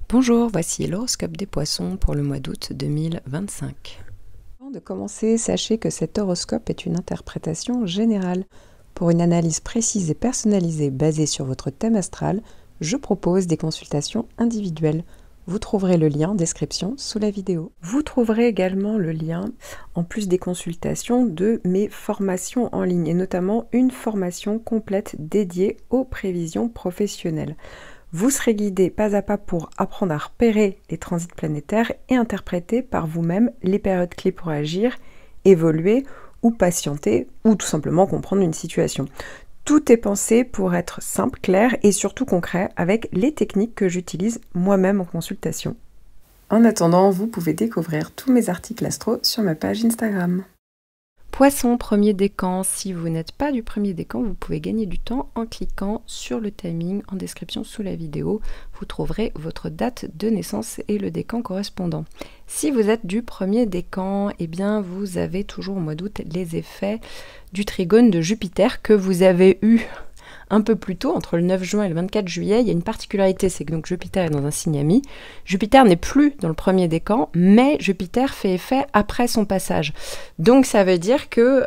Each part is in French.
Bonjour, voici l'horoscope des poissons pour le mois d'août 2025. Avant de commencer, sachez que cet horoscope est une interprétation générale. Pour une analyse précise et personnalisée basée sur votre thème astral, je propose des consultations individuelles. Vous trouverez le lien en description sous la vidéo. Vous trouverez également le lien, en plus des consultations, de mes formations en ligne, et notamment une formation complète dédiée aux prévisions professionnelles. Vous serez guidé pas à pas pour apprendre à repérer les transits planétaires et interpréter par vous-même les périodes clés pour agir, évoluer ou patienter ou tout simplement comprendre une situation. Tout est pensé pour être simple, clair et surtout concret avec les techniques que j'utilise moi-même en consultation. En attendant, vous pouvez découvrir tous mes articles astro sur ma page Instagram. Poisson, premier décan. Si vous n'êtes pas du premier décan, vous pouvez gagner du temps en cliquant sur le timing en description sous la vidéo. Vous trouverez votre date de naissance et le décan correspondant. Si vous êtes du premier décan, eh bien vous avez toujours au mois d'août les effets du trigone de Jupiter que vous avez eu un peu plus tôt, entre le 9 juin et le 24 juillet. Il y a une particularité, c'est que donc Jupiter est dans un signe ami. Jupiter n'est plus dans le premier décan, mais Jupiter fait effet après son passage. Donc ça veut dire que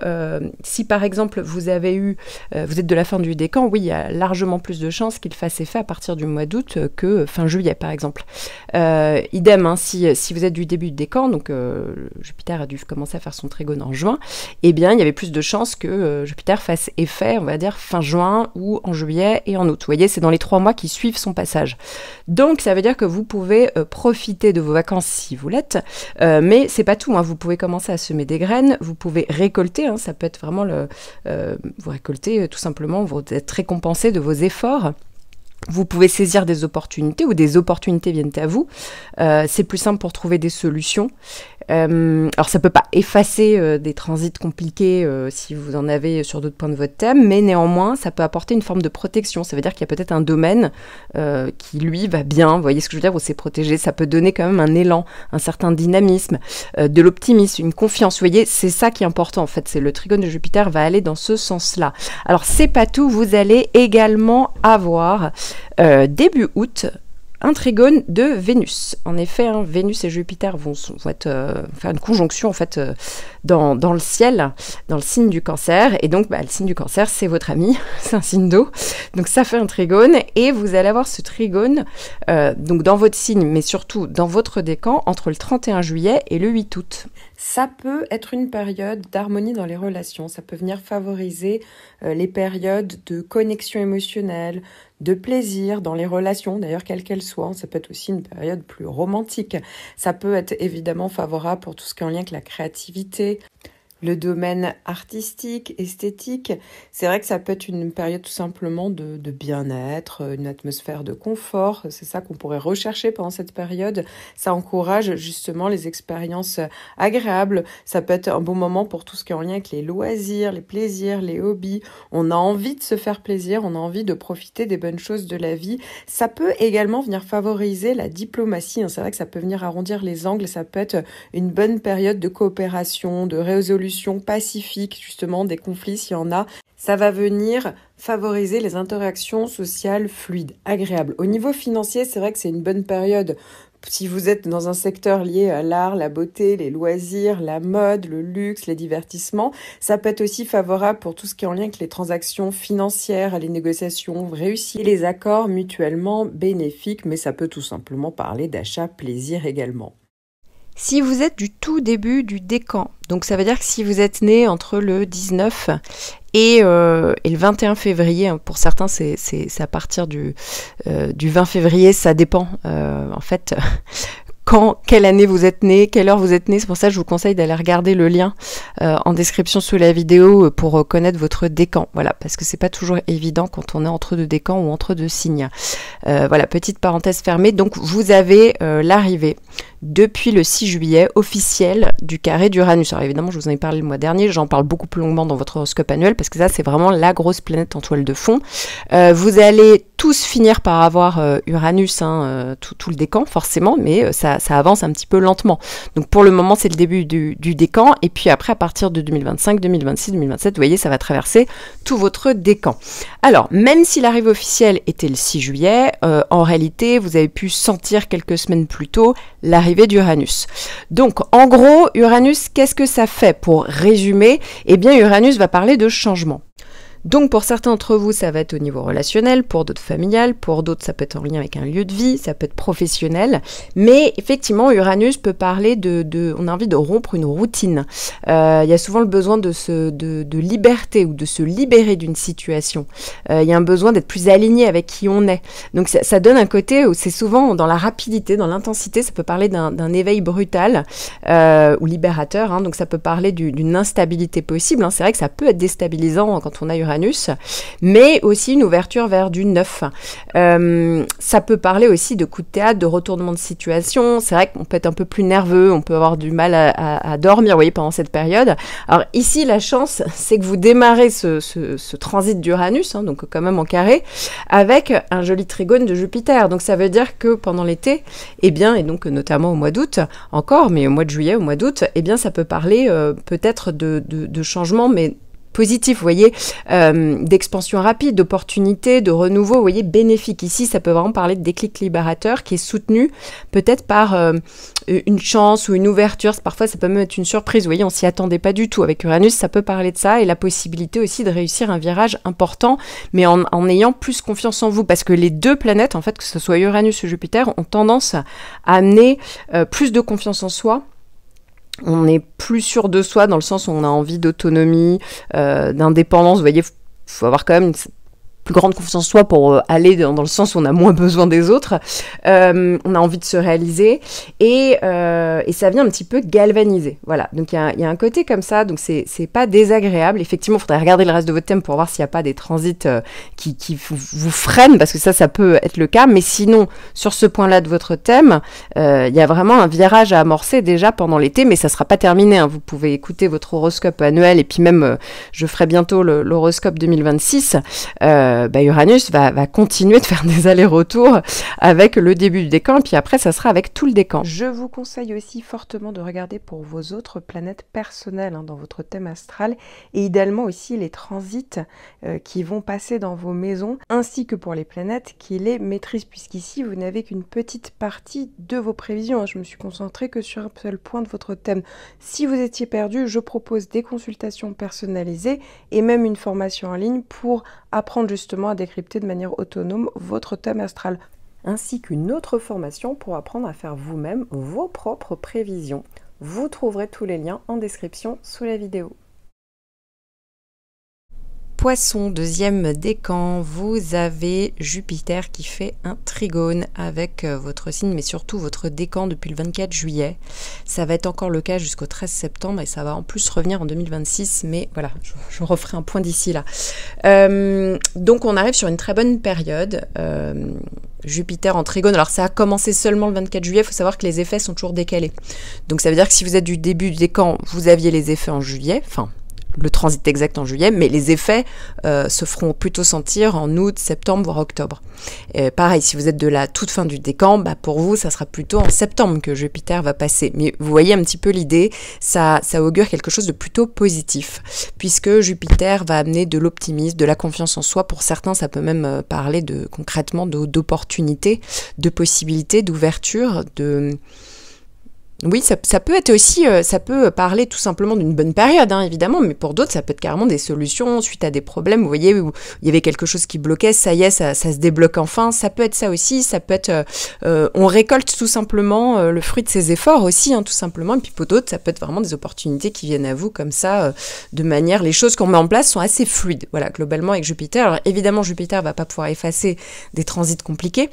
si par exemple vous avez eu, vous êtes de la fin du décan, oui, il y a largement plus de chances qu'il fasse effet à partir du mois d'août que fin juillet par exemple. Idem, hein, si vous êtes du début du décan, donc Jupiter a dû commencer à faire son trigone en juin, eh bien il y avait plus de chances que Jupiter fasse effet, on va dire fin juin ou en juillet et en août. Vous voyez, c'est dans les 3 mois qui suivent son passage. Donc, ça veut dire que vous pouvez profiter de vos vacances si vous l'êtes, mais c'est pas tout, hein. Vous pouvez commencer à semer des graines, vous pouvez récolter, hein. Ça peut être vraiment vous récoltez tout simplement, vous êtes récompensé de vos efforts. Vous pouvez saisir des opportunités ou des opportunités viennent à vous. C'est plus simple pour trouver des solutions. Alors ça peut pas effacer des transits compliqués si vous en avez sur d'autres points de votre thème, mais néanmoins ça peut apporter une forme de protection. Ça veut dire qu'il y a peut-être un domaine qui lui va bien, vous voyez ce que je veux dire, où c'est protégé. Ça peut donner quand même un élan, un certain dynamisme, de l'optimisme, une confiance. Vous voyez, c'est ça qui est important en fait. C'est le trigone de Jupiter va aller dans ce sens-là. Alors c'est pas tout, vous allez également avoir début août un trigone de Vénus. En effet, hein, Vénus et Jupiter vont faire une conjonction en fait dans le ciel, dans le signe du Cancer. Et donc, le signe du Cancer, c'est votre ami, c'est un signe d'eau. Donc, ça fait un trigone. Et vous allez avoir ce trigone donc dans votre signe, mais surtout dans votre décan, entre le 31 juillet et le 8 août. Ça peut être une période d'harmonie dans les relations. Ça peut venir favoriser les périodes de connexion émotionnelle, de plaisir dans les relations, d'ailleurs quelles qu'elles soient. Ça peut être aussi une période plus romantique. Ça peut être évidemment favorable pour tout ce qui est en lien avec la créativité, le domaine artistique, esthétique. C'est vrai que ça peut être une période tout simplement de bien-être, une atmosphère de confort. C'est ça qu'on pourrait rechercher pendant cette période. Ça encourage justement les expériences agréables. Ça peut être un bon moment pour tout ce qui est en lien avec les loisirs, les plaisirs, les hobbies. On a envie de se faire plaisir, on a envie de profiter des bonnes choses de la vie. Ça peut également venir favoriser la diplomatie. C'est vrai que ça peut venir arrondir les angles. Ça peut être une bonne période de coopération, de résolution pacifique, justement, des conflits s'il y en a. Ça va venir favoriser les interactions sociales fluides, agréables. Au niveau financier, c'est vrai que c'est une bonne période. Si vous êtes dans un secteur lié à l'art, la beauté, les loisirs, la mode, le luxe, les divertissements, ça peut être aussi favorable pour tout ce qui est en lien avec les transactions financières, les négociations réussies, les accords mutuellement bénéfiques, mais ça peut tout simplement parler d'achat plaisir également. Si vous êtes du tout début du décan, donc ça veut dire que si vous êtes né entre le 19 et le 21 février, hein, pour certains c'est à partir du 20 février, ça dépend en fait quelle année vous êtes né, quelle heure vous êtes né. C'est pour ça que je vous conseille d'aller regarder le lien en description sous la vidéo pour connaître votre décan. Voilà, parce que c'est pas toujours évident quand on est entre deux décans ou entre deux signes. Voilà, petite parenthèse fermée. Donc vous avez l'arrivée depuis le 6 juillet officiel du carré d'Uranus. Alors évidemment, je vous en ai parlé le mois dernier, j'en parle beaucoup plus longuement dans votre horoscope annuel parce que ça, c'est vraiment la grosse planète en toile de fond. Vous allez tous finir par avoir Uranus, tout le décan forcément, mais ça avance un petit peu lentement. Donc pour le moment, c'est le début du décan, et puis après, à partir de 2025, 2026, 2027, vous voyez, ça va traverser tout votre décan. Alors, même si l'arrivée officielle était le 6 juillet, en réalité, vous avez pu sentir quelques semaines plus tôt l'arrivée d'Uranus. Donc, en gros, Uranus, qu'est-ce que ça fait? Pour résumer, eh bien, Uranus va parler de changement. Donc pour certains d'entre vous, ça va être au niveau relationnel, pour d'autres familial, pour d'autres ça peut être en lien avec un lieu de vie, ça peut être professionnel, mais effectivement Uranus peut parler on a envie de rompre une routine. Il y a souvent le besoin de liberté ou de se libérer d'une situation. Il y a un besoin d'être plus aligné avec qui on est. Donc ça donne un côté où c'est souvent dans la rapidité, dans l'intensité, ça peut parler d'un éveil brutal ou libérateur, donc ça peut parler d'une instabilité possible. C'est vrai que ça peut être déstabilisant quand on a Uranus, mais aussi une ouverture vers du neuf. Ça peut parler aussi de coups de théâtre, de retournement de situation. C'est vrai qu'on peut être un peu plus nerveux, on peut avoir du mal à dormir, vous voyez, pendant cette période. Alors ici, la chance, c'est que vous démarrez ce transit d'Uranus, donc quand même en carré, avec un joli trigone de Jupiter. Donc ça veut dire que pendant l'été, et donc notamment au mois d'août encore, mais au mois de juillet, au mois d'août, ça peut parler peut-être de changement, mais positif, vous voyez, d'expansion rapide, d'opportunité, de renouveau, vous voyez, bénéfique. Ici, ça peut vraiment parler de déclic libérateur qui est soutenu peut-être par une chance ou une ouverture. Parfois, ça peut même être une surprise, vous voyez, on s'y attendait pas du tout. Avec Uranus, ça peut parler de ça et la possibilité aussi de réussir un virage important, mais en ayant plus confiance en vous. Parce que les deux planètes, en fait, que ce soit Uranus ou Jupiter, ont tendance à amener plus de confiance en soi. On est plus sûr de soi dans le sens où on a envie d'autonomie, d'indépendance. Vous voyez, il faut avoir quand même une plus grande confiance en soi pour aller dans le sens où on a moins besoin des autres. On a envie de se réaliser et ça vient un petit peu galvaniser. Voilà, donc il y a un côté comme ça, donc c'est pas désagréable. Effectivement, il faudrait regarder le reste de votre thème pour voir s'il n'y a pas des transits qui vous freinent, parce que ça peut être le cas. Mais sinon, sur ce point-là de votre thème, il y a vraiment un virage à amorcer déjà pendant l'été, mais ça sera pas terminé. Vous pouvez écouter votre horoscope annuel et puis même, je ferai bientôt l'horoscope 2026. Uranus va continuer de faire des allers-retours avec le début du décan, et puis après ça sera avec tout le décan. Je vous conseille aussi fortement de regarder pour vos autres planètes personnelles dans votre thème astral, et idéalement aussi les transits qui vont passer dans vos maisons, ainsi que pour les planètes qui les maîtrisent, puisqu'ici vous n'avez qu'une petite partie de vos prévisions. Je me suis concentrée que sur un seul point de votre thème. Si vous étiez perdu, je propose des consultations personnalisées et même une formation en ligne pour apprendre justement à décrypter de manière autonome votre thème astral, ainsi qu'une autre formation pour apprendre à faire vous-même vos propres prévisions. Vous trouverez tous les liens en description sous la vidéo. Poisson, deuxième décan, vous avez Jupiter qui fait un trigone avec votre signe, mais surtout votre décan depuis le 24 juillet. Ça va être encore le cas jusqu'au 13 septembre et ça va en plus revenir en 2026, mais voilà, je referai un point d'ici là. Donc on arrive sur une très bonne période. Jupiter en trigone, alors ça a commencé seulement le 24 juillet, il faut savoir que les effets sont toujours décalés. Donc ça veut dire que si vous êtes du début du décan, vous aviez les effets en juillet, enfin le transit exact en juillet, mais les effets se feront plutôt sentir en août, septembre, voire octobre. Et pareil, si vous êtes de la toute fin du décan, pour vous, ça sera plutôt en septembre que Jupiter va passer. Mais vous voyez un petit peu l'idée, ça augure quelque chose de plutôt positif, puisque Jupiter va amener de l'optimisme, de la confiance en soi. Pour certains, ça peut même parler concrètement d'opportunités, de possibilités, d'ouverture, Oui, ça peut être aussi, ça peut parler tout simplement d'une bonne période, évidemment, mais pour d'autres, ça peut être carrément des solutions suite à des problèmes, vous voyez, où il y avait quelque chose qui bloquait, ça y est, ça se débloque enfin. Ça peut être ça aussi, ça peut être, on récolte tout simplement le fruit de ses efforts aussi, tout simplement, et puis pour d'autres, ça peut être vraiment des opportunités qui viennent à vous comme ça, de manière, les choses qu'on met en place sont assez fluides, voilà, globalement avec Jupiter. Alors évidemment, Jupiter va pas pouvoir effacer des transits compliqués,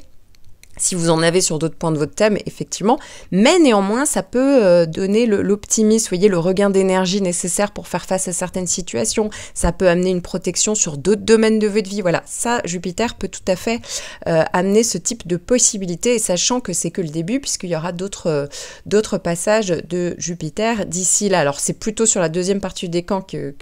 Si vous en avez sur d'autres points de votre thème, effectivement, mais néanmoins, ça peut donner l'optimisme, vous voyez, le regain d'énergie nécessaire pour faire face à certaines situations. Ça peut amener une protection sur d'autres domaines de votre vie. Voilà, ça, Jupiter peut tout à fait amener ce type de possibilités, et sachant que c'est que le début, puisqu'il y aura d'autres passages de Jupiter d'ici là. Alors, c'est plutôt sur la deuxième partie du décan que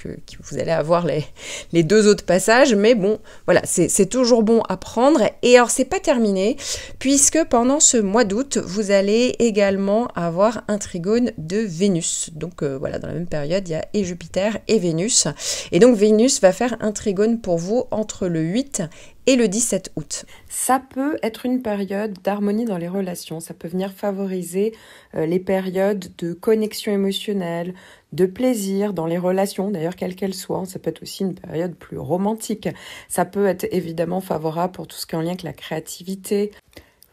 vous allez avoir les deux autres passages, mais bon, voilà, c'est toujours bon à prendre. Et alors, c'est pas terminé, puisque pendant ce mois d'août, vous allez également avoir un trigone de Vénus. Donc voilà, dans la même période, il y a et Jupiter et Vénus. Et donc Vénus va faire un trigone pour vous entre le 8 et le 17 août. Ça peut être une période d'harmonie dans les relations, ça peut venir favoriser les périodes de connexion émotionnelle, de plaisir dans les relations, d'ailleurs quelles qu'elles soient. Ça peut être aussi une période plus romantique. Ça peut être évidemment favorable pour tout ce qui est en lien avec la créativité,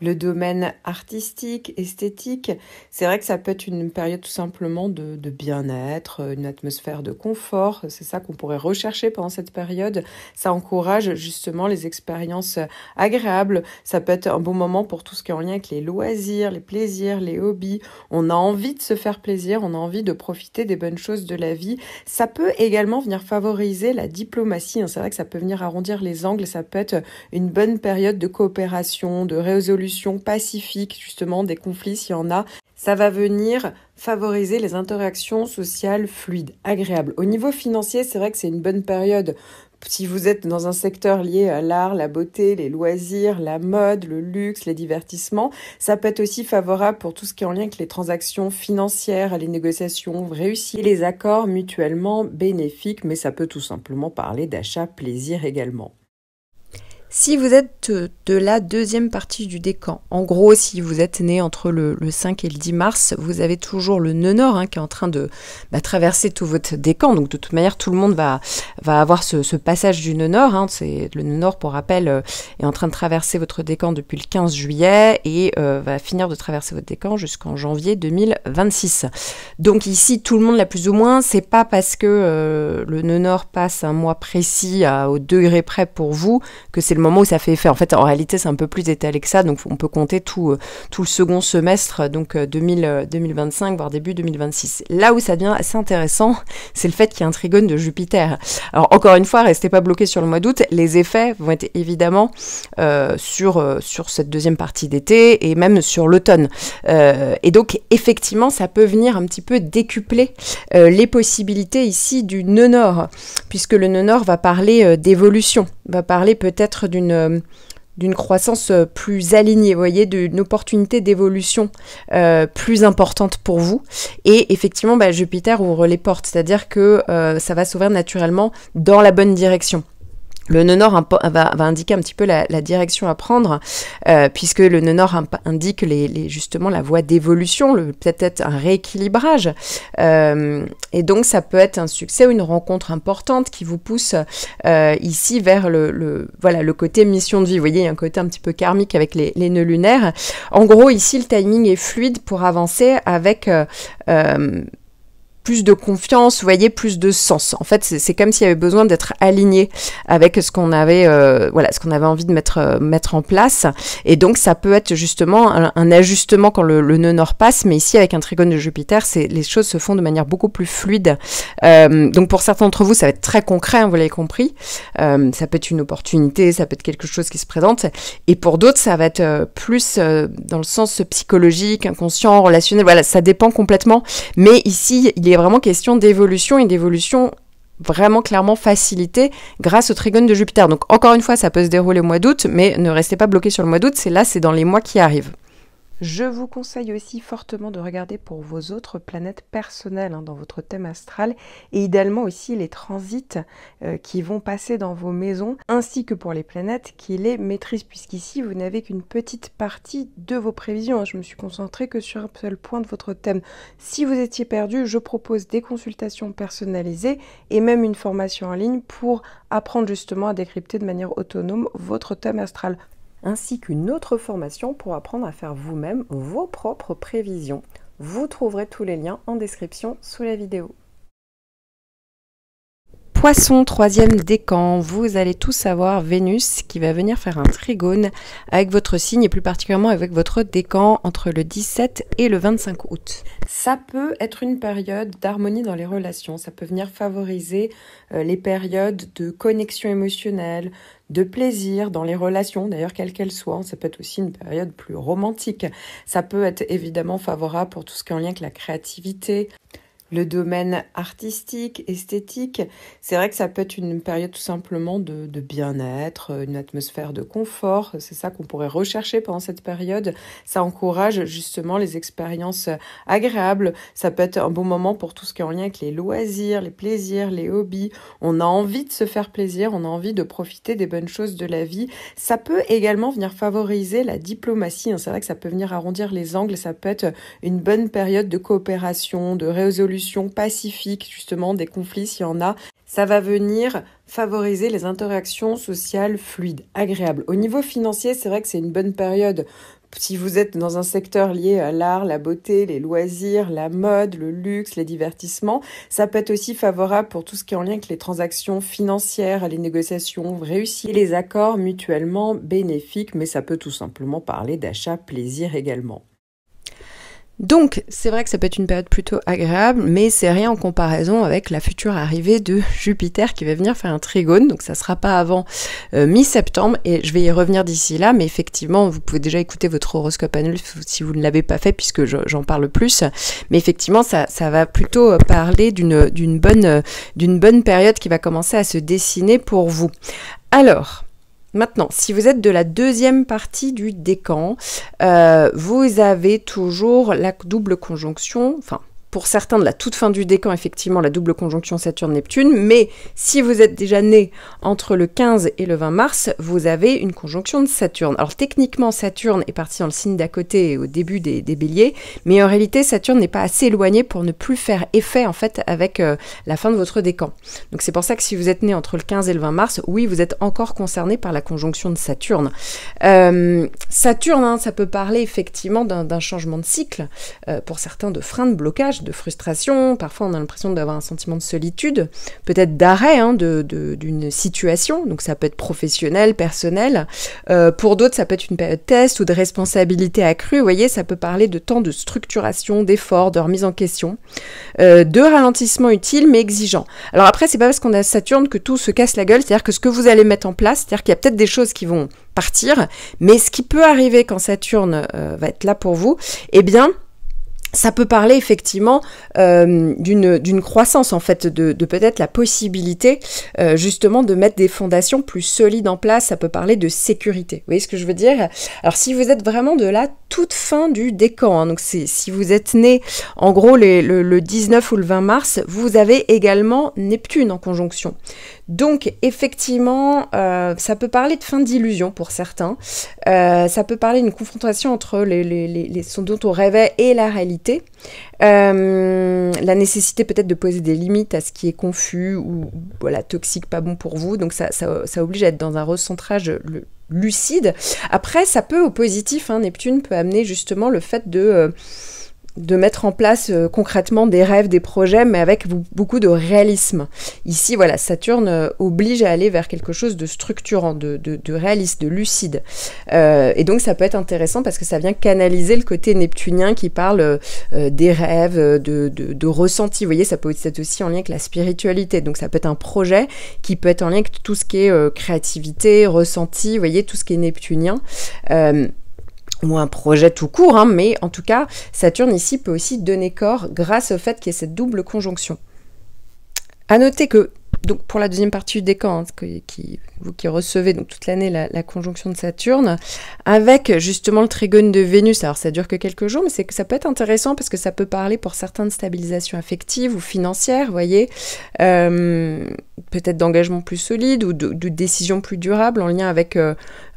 le domaine artistique, esthétique. C'est vrai que ça peut être une période tout simplement de bien-être, une atmosphère de confort. C'est ça qu'on pourrait rechercher pendant cette période. Ça encourage justement les expériences agréables. Ça peut être un bon moment pour tout ce qui est en lien avec les loisirs, les plaisirs, les hobbies. On a envie de se faire plaisir, on a envie de profiter des bonnes choses de la vie. Ça peut également venir favoriser la diplomatie. C'est vrai que ça peut venir arrondir les angles. Ça peut être une bonne période de coopération, de résolution pacifique, justement, des conflits s'il y en a. Ça va venir favoriser les interactions sociales fluides, agréables. Au niveau financier, c'est vrai que c'est une bonne période. Si vous êtes dans un secteur lié à l'art, la beauté, les loisirs, la mode, le luxe, les divertissements, ça peut être aussi favorable pour tout ce qui est en lien avec les transactions financières, les négociations réussies, les accords mutuellement bénéfiques, mais ça peut tout simplement parler d'achat plaisir également. Si vous êtes de la deuxième partie du décan, en gros, si vous êtes né entre le 5 et le 10 mars, vous avez toujours le nœud nord qui est en train de traverser tout votre décan. Donc de toute manière, tout le monde va avoir ce passage du nœud nord. C'est le nœud nord, pour rappel, est en train de traverser votre décan depuis le 15 juillet et va finir de traverser votre décan jusqu'en janvier 2026. Donc ici, tout le monde l'a plus ou moins. C'est pas parce que le nœud nord passe un mois précis au degré près pour vous que c'est le moment où ça fait effet. En fait, en réalité, c'est un peu plus étalé que ça, donc on peut compter tout le second semestre, donc 2025, voire début 2026. Là où ça devient assez intéressant, c'est le fait qu'il y a un trigone de Jupiter. Alors, encore une fois, restez pas bloqués sur le mois d'août, les effets vont être évidemment sur cette deuxième partie d'été et même sur l'automne. Et donc, effectivement, ça peut venir un petit peu décupler les possibilités ici du nœud nord, puisque le nœud nord va parler d'évolution, va parler peut-être d'une croissance plus alignée, vous voyez, d'une opportunité d'évolution plus importante pour vous. Et effectivement, Jupiter ouvre les portes, c'est-à-dire que ça va s'ouvrir naturellement dans la bonne direction. Le nœud nord va indiquer un petit peu la direction à prendre, puisque le nœud nord indique justement la voie d'évolution, peut-être un rééquilibrage. Et donc, ça peut être un succès ou une rencontre importante qui vous pousse ici vers le côté mission de vie. Vous voyez, il y a un côté un petit peu karmique avec les nœuds lunaires. En gros, ici, le timing est fluide pour avancer avec plus de confiance, vous voyez, plus de sens. En fait, c'est comme s'il y avait besoin d'être aligné avec ce qu'on avait, ce qu'on avait envie de mettre en place. Et donc, ça peut être justement un ajustement quand le nœud nord passe, mais ici, avec un trigone de Jupiter, les choses se font de manière beaucoup plus fluide. Donc, pour certains d'entre vous, ça va être très concret, vous l'avez compris. Ça peut être une opportunité, ça peut être quelque chose qui se présente. Et pour d'autres, ça va être plus dans le sens psychologique, inconscient, relationnel. Voilà, ça dépend complètement. Mais ici, il est vraiment question d'évolution et d'évolution vraiment clairement facilitée grâce au trigone de Jupiter. Donc encore une fois, ça peut se dérouler au mois d'août, mais ne restez pas bloqués sur le mois d'août, c'est dans les mois qui arrivent. Je vous conseille aussi fortement de regarder pour vos autres planètes personnelles dans votre thème astral et idéalement aussi les transits qui vont passer dans vos maisons ainsi que pour les planètes qui les maîtrisent puisqu'ici vous n'avez qu'une petite partie de vos prévisions. Je me suis concentrée que sur un seul point de votre thème. Si vous étiez perdu, je propose des consultations personnalisées et même une formation en ligne pour apprendre justement à décrypter de manière autonome votre thème astral, ainsi qu'une autre formation pour apprendre à faire vous-même vos propres prévisions. Vous trouverez tous les liens en description sous la vidéo. Poisson, troisième décan, vous allez tous savoir Vénus qui va venir faire un trigone avec votre signe et plus particulièrement avec votre décan entre le 17 et le 25 août. Ça peut être une période d'harmonie dans les relations, ça peut venir favoriser les périodes de connexion émotionnelle, de plaisir dans les relations, d'ailleurs quelles qu'elles soient. Ça peut être aussi une période plus romantique. Ça peut être évidemment favorable pour tout ce qui est en lien avec la créativité, le domaine artistique, esthétique. C'est vrai que ça peut être une période tout simplement de bien-être, une atmosphère de confort. C'est ça qu'on pourrait rechercher pendant cette période. Ça encourage justement les expériences agréables. Ça peut être un bon moment pour tout ce qui est en lien avec les loisirs, les plaisirs, les hobbies. On a envie de se faire plaisir, on a envie de profiter des bonnes choses de la vie. Ça peut également venir favoriser la diplomatie. C'est vrai que ça peut venir arrondir les angles. Ça peut être une bonne période de coopération, de résolution pacifique, justement, des conflits s'il y en a. Ça va venir favoriser les interactions sociales fluides, agréables. Au niveau financier, c'est vrai que c'est une bonne période. Si vous êtes dans un secteur lié à l'art, la beauté, les loisirs, la mode, le luxe, les divertissements, ça peut être aussi favorable pour tout ce qui est en lien avec les transactions financières, les négociations réussies, les accords mutuellement bénéfiques, mais ça peut tout simplement parler d'achat plaisir également. Donc, c'est vrai que ça peut être une période plutôt agréable, mais c'est rien en comparaison avec la future arrivée de Jupiter qui va venir faire un trigone, donc ça sera pas avant mi-septembre, et je vais y revenir d'ici là, mais effectivement, vous pouvez déjà écouter votre horoscope annuel si vous ne l'avez pas fait, puisque j'en parle plus, mais effectivement, ça va plutôt parler d'une bonne période qui va commencer à se dessiner pour vous. Alors, maintenant, si vous êtes de la deuxième partie du décan, vous avez toujours la double conjonction, enfin, pour certains de la toute fin du décan, effectivement, la double conjonction Saturne-Neptune, mais si vous êtes déjà né entre le 15 et le 20 mars, vous avez une conjonction de Saturne. Alors techniquement, Saturne est parti dans le signe d'à côté au début des béliers, mais en réalité, Saturne n'est pas assez éloigné pour ne plus faire effet, en fait, avec la fin de votre décan. Donc c'est pour ça que si vous êtes né entre le 15 et le 20 mars, oui, vous êtes encore concerné par la conjonction de Saturne. Saturne, ça peut parler effectivement d'un changement de cycle, pour certains de frein, de blocage, de frustration, parfois on a l'impression d'avoir un sentiment de solitude, peut-être d'arrêt d'une situation, donc ça peut être professionnel, personnel, pour d'autres ça peut être une période test ou de responsabilité accrue, vous voyez, ça peut parler de temps de structuration, d'effort, de remise en question, de ralentissement utile mais exigeant. Alors après c'est pas parce qu'on a Saturne que tout se casse la gueule, c'est-à-dire que ce que vous allez mettre en place, c'est-à-dire qu'il y a peut-être des choses qui vont partir, mais ce qui peut arriver quand Saturne va être là pour vous, eh bien ça peut parler effectivement d'une croissance en fait, de peut-être la possibilité justement de mettre des fondations plus solides en place, ça peut parler de sécurité. Vous voyez ce que je veux dire? Alors si vous êtes vraiment de la toute fin du décan, donc si vous êtes né en gros le 19 ou le 20 mars, vous avez également Neptune en conjonction. Donc effectivement, ça peut parler de fin d'illusion pour certains, ça peut parler d'une confrontation entre ce dont on rêvait et la réalité, la nécessité peut-être de poser des limites à ce qui est confus ou voilà, toxique, pas bon pour vous, donc ça oblige à être dans un recentrage lucide. Après, ça peut au positif, Neptune peut amener justement le fait de mettre en place concrètement des rêves, des projets, mais avec beaucoup de réalisme. Ici, voilà, Saturne oblige à aller vers quelque chose de structurant, de réaliste, de lucide. Et donc, ça peut être intéressant parce que ça vient canaliser le côté neptunien qui parle des rêves, de ressenti. Vous voyez, ça peut être aussi en lien avec la spiritualité. Donc, ça peut être un projet qui peut être en lien avec tout ce qui est créativité, ressenti, vous voyez, tout ce qui est neptunien. Ou un projet tout court, mais en tout cas, Saturne ici peut aussi donner corps grâce au fait qu'il y ait cette double conjonction. À noter que, donc pour la deuxième partie du décan, vous qui recevez donc toute l'année la conjonction de Saturne, avec justement le trigone de Vénus, alors ça dure que quelques jours, mais c'est que ça peut être intéressant parce que ça peut parler pour certains de stabilisation affective ou financière, vous voyez, peut-être d'engagement plus solide ou de décision plus durable en lien avec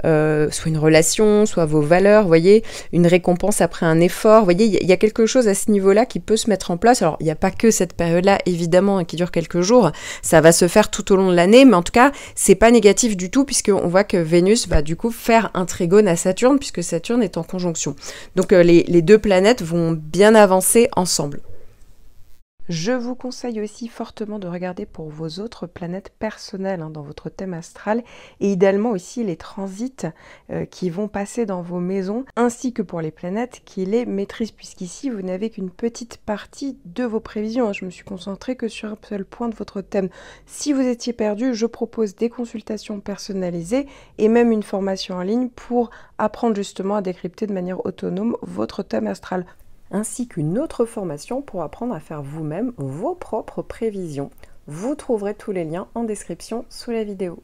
soit une relation, soit vos valeurs, vous voyez, une récompense après un effort, vous voyez, il y a quelque chose à ce niveau-là qui peut se mettre en place. Alors, il n'y a pas que cette période-là, évidemment, qui dure quelques jours, ça va se faire tout au long de l'année, mais en tout cas, c'est pas négatif du tout, puisqu'on voit que Vénus va du coup faire un trigone à Saturne, puisque Saturne est en conjonction. Donc, les deux planètes vont bien avancer ensemble. Je vous conseille aussi fortement de regarder pour vos autres planètes personnelles dans votre thème astral et idéalement aussi les transits qui vont passer dans vos maisons ainsi que pour les planètes qui les maîtrisent puisqu'ici vous n'avez qu'une petite partie de vos prévisions. Je me suis concentrée que sur un seul point de votre thème. Si vous étiez perdu, je propose des consultations personnalisées et même une formation en ligne pour apprendre justement à décrypter de manière autonome votre thème astral, ainsi qu'une autre formation pour apprendre à faire vous-même vos propres prévisions. Vous trouverez tous les liens en description sous la vidéo.